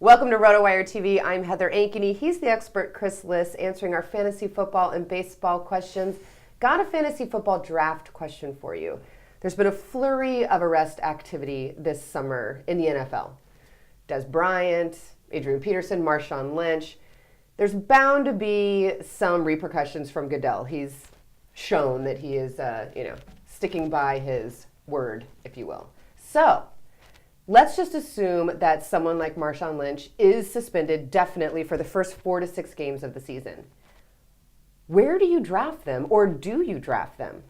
Welcome to RotoWire TV. I'm Heather Ankeny. He's the expert, Chris Liss, answering our fantasy football and baseball questions. Got a fantasy football draft question for you. There's been a flurry of arrest activity this summer in the NFL. Des Bryant, Adrian Peterson, Marshawn Lynch. There's bound to be some repercussions from Goodell. He's shown that he is, sticking by his word, if you will. So, let's just assume that someone like Marshawn Lynch is suspended definitely for the first 4 to 6 games of the season. Where do you draft them, or do you draft them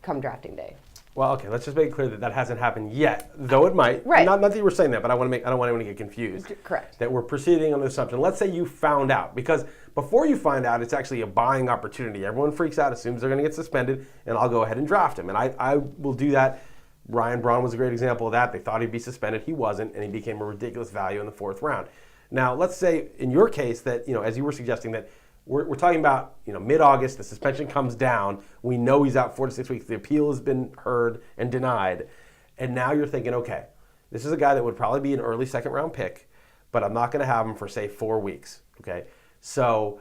come drafting day? Well, okay, let's just make it clear that hasn't happened yet, though it might. Right. Not that you were saying that, but I don't want anyone to get confused. Correct. That we're proceeding on the assumption. Let's say you found out, because before you find out, it's actually a buying opportunity. Everyone freaks out, assumes they're going to get suspended, and I'll go ahead and draft him. And I will do that. Ryan Braun was a great example of that. They thought he'd be suspended. He wasn't, and he became a ridiculous value in the 4th round. Now, let's say in your case that, as you were suggesting, that we're talking about, mid-August, the suspension comes down. We know he's out 4 to 6 weeks. The appeal has been heard and denied. And now you're thinking, okay, this is a guy that would probably be an early 2nd round pick, but I'm not going to have him for, say, 4 weeks. Okay. So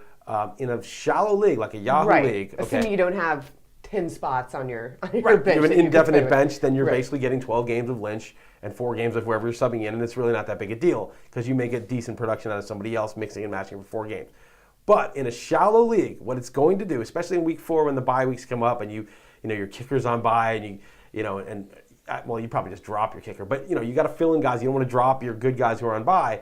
in a shallow league, like a Yahoo league. Okay, assuming you don't have 10 spots on your bench. You have an indefinite bench, then you're Right. basically getting 12 games of Lynch and 4 games of whoever you're subbing in, and it's really not that big a deal because you may get decent production out of somebody else mixing and matching for 4 games. But in a shallow league, what it's going to do, especially in week 4 when the bye weeks come up and your kicker's on bye and you probably just drop your kicker, but you got to fill in guys. You don't want to drop your good guys who are on bye.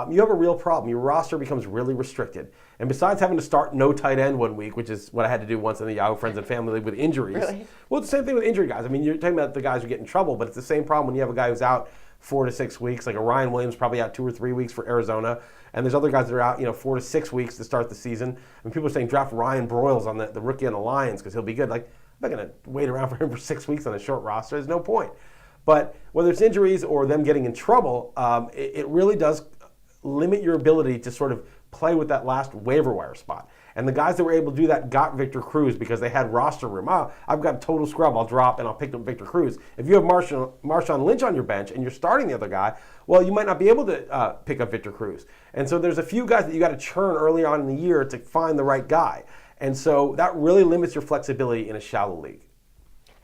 You have a real problem. Your roster becomes really restricted. And besides having to start no tight end one week, which is what I had to do once in the Yahoo Friends and Family League with injuries. Really? Well, it's the same thing with injury guys. I mean, you're talking about the guys who get in trouble, but it's the same problem when you have a guy who's out 4 to 6 weeks, like a Ryan Williams probably out 2 or 3 weeks for Arizona. And there's other guys that are out, 4 to 6 weeks to start the season. And people are saying draft Ryan Broyles on the rookie on the Lions because he'll be good. Like, I'm not going to wait around for him for 6 weeks on a short roster. There's no point. But whether it's injuries or them getting in trouble, it really does limit your ability to sort of play with that last waiver wire spot. And the guys that were able to do that got Victor Cruz because they had roster room. I've got total scrub. I'll drop and I'll pick up Victor Cruz. If you have Marshawn Lynch on your bench and you're starting the other guy, well, you might not be able to pick up Victor Cruz. And so there's a few guys that you got to churn early on in the year to find the right guy. And so that really limits your flexibility in a shallow league.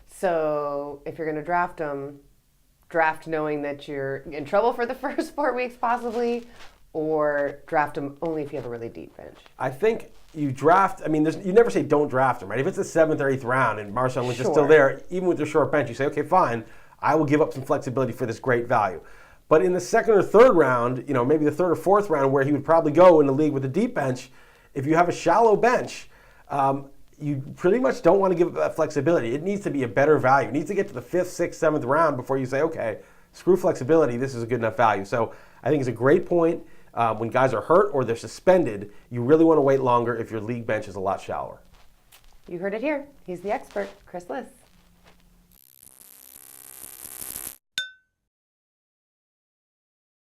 So if you're going to draft them, draft knowing that you're in trouble for the first 4 weeks possibly, or draft them only if you have a really deep bench? I think you draft, you never say don't draft him, right? If it's the 7th or 8th round and Marshawn Lynch is still there, even with your short bench, you say, okay, fine, I will give up some flexibility for this great value. But in the 2nd or 3rd round, maybe the 3rd or 4th round where he would probably go in the league with a deep bench, if you have a shallow bench, you pretty much don't want to give up that flexibility. It needs to be a better value. It needs to get to the 5th, 6th, 7th round before you say, okay, screw flexibility, this is a good enough value. So I think it's a great point. When guys are hurt or they're suspended, you really want to wait longer if your league bench is a lot shallower. You heard it here. He's the expert, Chris Liss.